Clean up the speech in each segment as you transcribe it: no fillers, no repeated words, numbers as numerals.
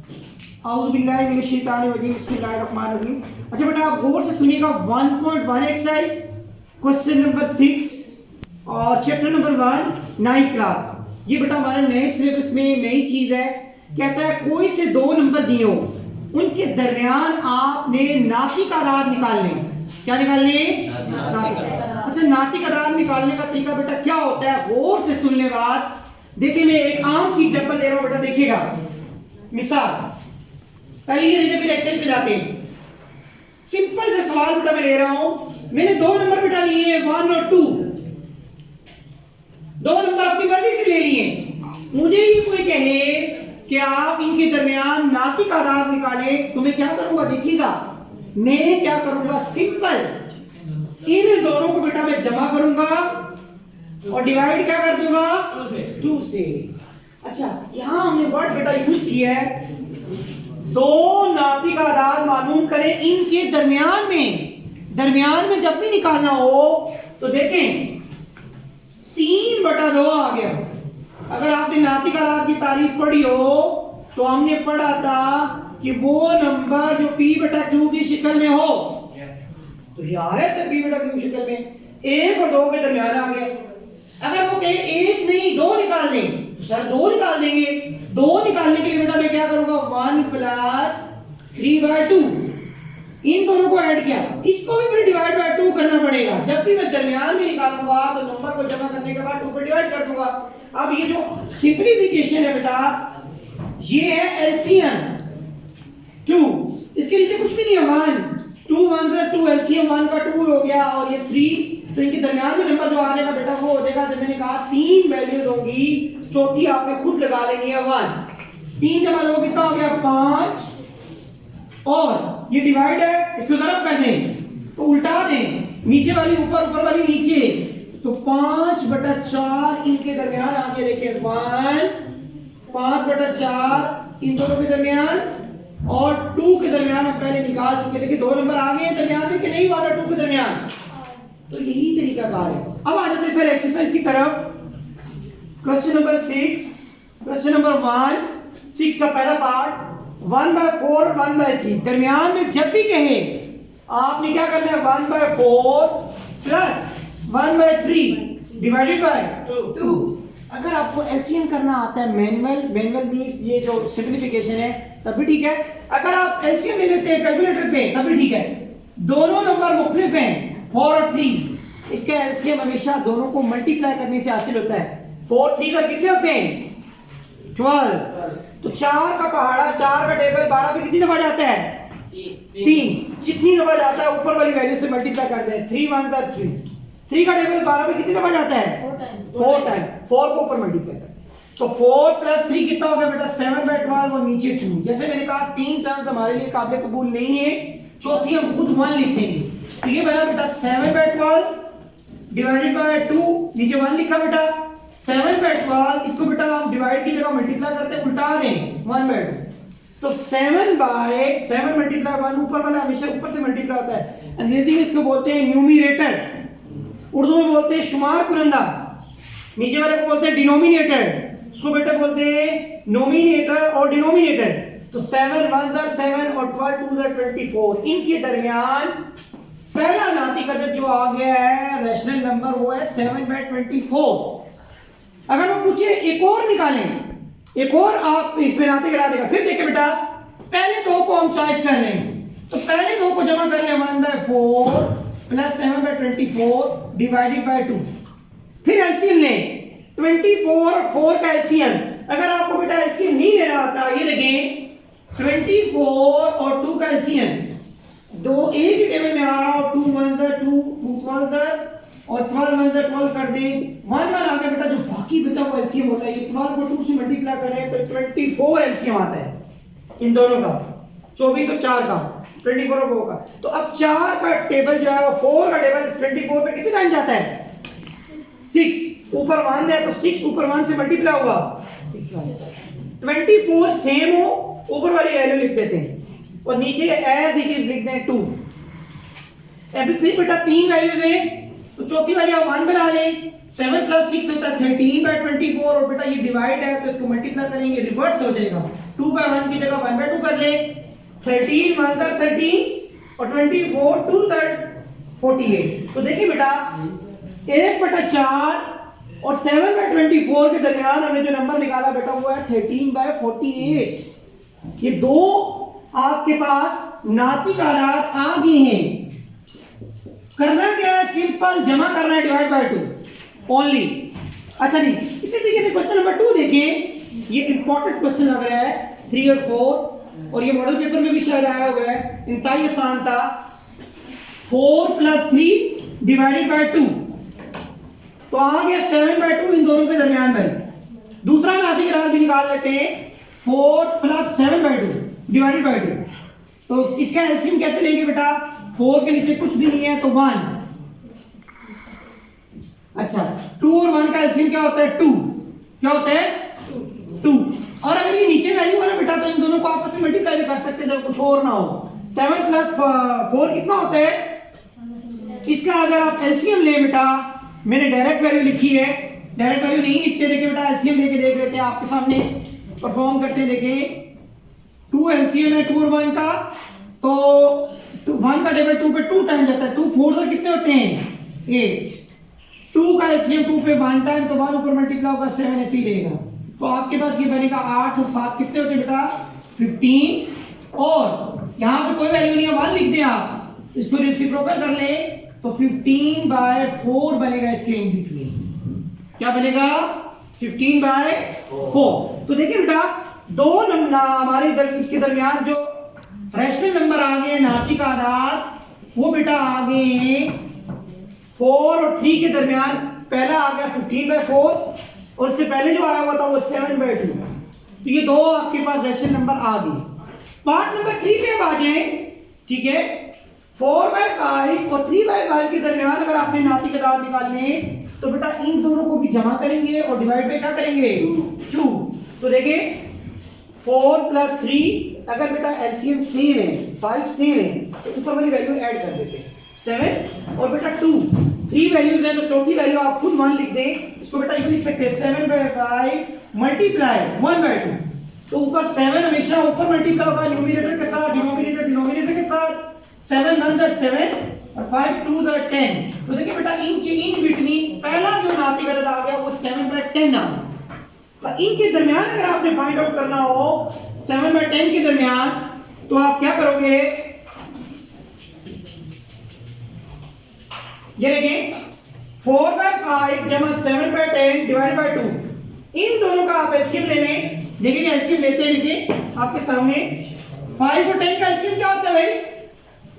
बिस्मिल्लाहिर्रहमानिर्रहीम। अच्छा बेटा आप गौर से सुनिएगा 1.1 एक्सरसाइज क्वेश्चन नंबर 6 और चैप्टर नंबर 1 9th क्लास। ये बेटा हमारे नए सिलेबस में नई चीज है। कहता है कोई से दो नंबर दिए हो, उनके दरमियान आपने नातिक आदाद निकालने। क्या निकालने? अच्छा नातिक आदाद निकालने का तरीका बेटा क्या होता है, गौर से सुनने बाद देखिए मैं एक आम सी एग्जांपल दे रहा हूं बेटा, देखिएगा। मिसाल पहले ये फिर एक्सरसाइज पे जाते हैं। सिंपल से सवाल बेटा मैं ले रहा हूं। मैंने दो नंबर बेटा लिए 1 और 2, दो नंबर अपनी मर्जी से ले लिए। मुझे ये कोई कहे कि आप इनके दरमियान नातिक आदाद निकाले, तो मैं क्या करूंगा देखिएगा। मैं क्या करूंगा, सिंपल इन दोनों को बेटा मैं जमा करूंगा और डिवाइड क्या कर दूंगा 2 से। अच्छा यहां हमने वर्ड बेटा यूज किया है, दो नातिक आदाद मालूम करें इनके दरमियान में जब भी निकालना हो तो देखें 3/2 आ गया। अगर आपने नातिक आदाद की तारीफ पढ़ी हो तो हमने पढ़ा था कि वो नंबर जो p/q की शक्ल में हो, तो ये आ रहा है सर p/q शक्ल में 1 और 2 के दरमियान आ गया। अगर वो कहे 1 नहीं 2 निकाल लें तो सर 2 निकाल देंगे। 2 निकालने के लिए बेटा मैं क्या करूंगा 1 + 3/2, इन दोनों को ऐड किया, इसको भी फिर डिवाइड बाय 2 करना पड़ेगा। जब भी मैं दरमियान में निकालूंगा तो नंबर को जमा करने के बाद 2 पर डिवाइड कर दूंगा। अब ये जो सिंपलीफिकेशन है बेटा ये है एलसीएम 2, इसके नीचे कुछ भी नहीं है 1 2 1 से 2 एलसीएम 1 का 2 हो गया और ये 3, तो इनके दरमियान में नंबर जो आ जाएगा बेटा वो हो जाएगा, जब मैंने कहा 3 वैल्यूज होंगी, चौथी आपने खुद लगा लेनी है 1। 3 जमा 2 कितना हो गया 5, और ये डिवाइड है, इसको ज़रब कर दें तो उल्टा दें, नीचे वाली ऊपर, ऊपर वाली नीचे, तो 5/4 इनके दरमियान आ गया। देखिए 1 5/4 इन दोनों के दरमियान और 2 के दरमियान हम पहले निकाल चुके। देखिए दो नंबर आ गए दरमियान में कि नहीं 1 और 2 के दरमियान। तो यही तरीका कार है। अब आ जाते हैं सर एक्सरसाइज की तरफ। क्वेश्चन नंबर 6, क्वेश्चन नंबर 1 6 का पहला पार्ट 1/4 और 1/3 दरमियान में जब भी कहे आपने क्या करना है 1/4 प्लस 1/3 डिवाइडेड बाय 2। अगर आपको एलसीएम करना आता है मैनुअल मींस ये जो सिंपलीफिकेशन है तब भी ठीक है। अगर आप एलसीएम ले लेते हैं कैलकुलेटर पे तब भी ठीक है। दोनों नंबर मुख्तलिफ हैं 4 और 3, इसका एलसीएम हमेशा दोनों को मल्टीप्लाई करने से हासिल होता है। 4 3 का कितने होते हैं 12, तो 4 का पहाड़ा 4 का टेबल 12 पे कितनी दफा जाता है 3, जितनी दफा जाता है ऊपर वाली वैल्यू से मल्टीप्लाई करते हैं। 3 1 3, 3 का टेबल 12 पे कितनी दफा जाता है 4 टाइम, 4 को ऊपर मल्टीप्लाई करते हैं। तो 4 + 3 कितना हो गया बेटा 7/12 और नीचे 2। जैसे मैंने कहा 3 टर्म्स हमारे लिए काबिल कबूल नहीं है, चौथी हम खुद 1 लिखेंगे। तो ये बना बेटा 7/12 डिवाइडेड बाय 2, नीचे 1 लिखा बेटा 7/12, इसको बेटा हम डिवाइड की जगह मल्टीप्लाई करते हैं, उल्टा दें 1/2, तो 7 मल्टीप्लाई 1, ऊपर वाला हमेशा ऊपर से मल्टीप्लाई होता है। अंग्रेजी में इसको बोलते हैं न्यूमरेटर, उर्दू में बोलते हैं शुमार कुरंदा, नीचे वाले को बोलते हैं डिनोमिनेटर, इसको बेटा बोलते हैं नोमिनेटर और डिनोमिनेटर। तो 7 1 7 और 12 2 24, इनके दरमियान पहला नातिक अदद जो आ गया है रैशनल नंबर वो है 7/24। अगर वो पूछे एक और निकालें, एक और आप इसमें नातिक अदद देगा, फिर देखिए बेटा पहले दो को हम चॉइस कर रहे हैं, तो पहले दो को जमा कर लें 1/4 प्लस 7/24 डिवाइडेड बाय 2, फिर एलसीएम लें 24 और 4 का एलसीएम। अगर आपको बेटा एलसीएम नहीं लेना आता, ये देखें 24 और 2 का एलसीएम, दो एक ही टेबल में आ रहा हो, 2 1 2 2 12 और 12 1 12 कर दे 1 1 आ गया बेटा। जो बाकी बचा हुआ एलसीएम होता है, ये 12 को 2 से मल्टीप्लाई करें तो 24 एलसीएम आता है इन दोनों का, 24 और 4 का 24 और 4 का। तो अब 4 का टेबल जो है वो 4 का टेबल 24 पे कितने टाइम जाता है 6, ऊपर 1 है तो 6 ऊपर 1 से मल्टीप्लाई होगा 24 सेम हो, ऊपर वाली वैल्यू लिख देते हैं और नीचे एज इट इज लिख दें 2। अभी फिर बेटा 3 वैल्यूज हैं तो चौथी वाली आप 1 बना लें। 7 प्लस 6 होता है 13/24 और बेटा ये डिवाइड है तो इसको मल्टीप्लाई करेंगे रिवर्स हो जाएगा। 2/1 की जगह 1/2 कर ले। 13 1 13 और 24 2 48। तो देखिए बेटा 1/4 और 7/24 के दरमियान हमने जो नंबर निकाला बेटा वो है 13/48। ये दो आपके पास नाती आदाद आ गए हैं। करना क्या है, सिंपल जमा करना है डिवाइड बाय 2 ओनली। अच्छा जी, इसी तरीके से क्वेश्चन नंबर 2 देखें। ये इंपॉर्टेंट क्वेश्चन लग रहा है 3 और 4 और ये मॉडल पेपर में भी शायद आया हुआ है, इंतहाई आसान था। 4 + 3 डिवाइडेड बाय 2 तो आ गया 7/2 इन दोनों के दरमियान भाई। दूसरा नाती आदाद भी निकाल लेते हैं 4 + 7/2 डिवाइडेड बाय 2। तो इसका एलसीएम कैसे लेंगे बेटा, 4 के नीचे कुछ भी नहीं है तो 1। अच्छा 2 और 1 का एलसीएम क्या होता है 2। क्या होता है 2। और अगर ये नीचे वैल्यू है ना बेटा तो इन दोनों को आपस में मल्टीप्लाई भी कर सकते हैं जब कुछ और ना हो। 7 + 4 कितना होता है। इसका अगर आप एलसीएम ले बेटा, मैंने डायरेक्ट वैल्यू लिखी है, डायरेक्ट वैल्यू नहीं लिखते। देखिए बेटा एलसीएम लेके देख लेते हैं, आपके सामने परफॉर्म करते हैं। देखें 2 एलसीएम है 2 और 1 का, तो 1 का टेबल 2 पे 2 टाइम जाता है। 2 4 से कितने होते हैं 8। 2 का एलसीएम 2 पे 1 टाइम, तो 1 ऊपर मल्टीप्लाई होगा 7 ऐसे ही रहेगा। तो आपके पास ये बनेगा 8 और 7 कितने होते हैं बेटा 15। और यहाँ पे कोई वैल्यू नहीं है 1 लिख दें आप, इसको रेसिप्रोकल कर ले तो 15/4 बनेगा इसके इन बिटवीन। क्या बनेगा 15/4। तो देखिए बेटा दो नंबर हमारे इसके दरमियान जो रैशनल नंबर आ गए नाती का आदाद वो बेटा आ गए 4 और 3 के दरमियान। पहला आ गया 15/4 और इससे पहले जो आया हुआ था वो 7/2। तो ये दो आपके पास रैशनल नंबर आ गए। पार्ट नंबर 3 पे अब आ जाए। ठीक है 4/5 और 3/5 के दरमियान अगर आपने नाती का आदाद निकालने तो बेटा इन दोनों को भी जमा करेंगे और डिवाइड पे क्या करेंगे 2। तो देखिए 4 + 3 अगर बेटा एलसीएम सेम है 5 सेम है तो ऊपर वाली वैल्यू ऐड कर देते हैं 7 और बेटा 2 3 वैल्यूज है तो चौथी वैल्यू आप खुद 1 लिख दें। इसको बेटा यूं लिख सकते हैं 7/5 मल्टीप्लाई 1/2। तो ऊपर 7 हमेशा ऊपर मल्टीप्लाई होगा न्यूमरेटर के साथ, डिनोमिनेटर के साथ। 7 1 7 और 5 2 10। तो देखिए बेटा इनके इन बिटवीन पहला जो नाती का आदाद आ गया वो 7/10 आ गया। तो इनके दरमियान अगर आपने फाइंड आउट करना हो 7/10 के दरमियान तो आप क्या करोगे, ये देखिए 4/5 जमा 7/10 डिवाइड बाय 2। इन दोनों का आप एलसीएम ले लें। देखिए एलसीएम लेते हैं, देखिए आपके सामने 5 और 10 का एलसीएम क्या होता है भाई,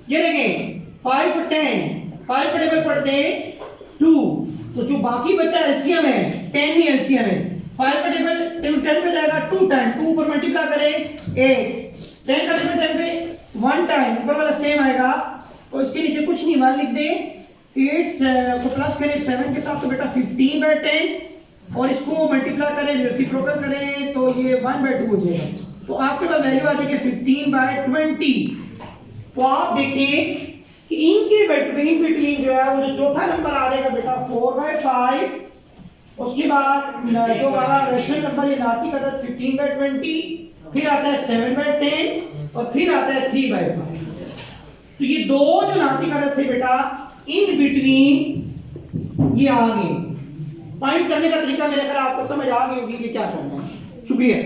ये देखें 5 और 10 5 का टेबल पढ़ते हैं 2। तो जो बाकी बचा एलसीएम है 10 ही एलसीएम है। 5 का टेबल 10 पे जाएगा 2 टाइम, 2 ऊपर मल्टीप्लाई करें 8। 10 का टेबल 10 पे 1 टाइम, ऊपर वाला सेम आएगा तो इसके नीचे कुछ नहीं 1 लिख दें। 8 को प्लस करें 7 के साथ तो बेटा 15/10 और इसको मल्टीप्लाई करें रेसिप्रोकल करें तो ये 1/2 हो जाएगा। तो आपके पास वैल्यू आ जाएगी 15/20। तो आप देखें कि इनके बिटवीन जो है वो जो चौथा नंबर आ जाएगा बेटा 4/5। उसके बाद जो हमारा रैशनल नंबर ये नाती का आदाद 15/20, फिर आता है 7/10 और फिर आता है 3/5। तो ये दो जो नाती का आदाद थे बेटा इन बिटवीन ये आ गए। फाइंड करने का तरीका मेरे ख्याल आपको समझ आ गई होगी कि क्या करना है। शुक्रिया।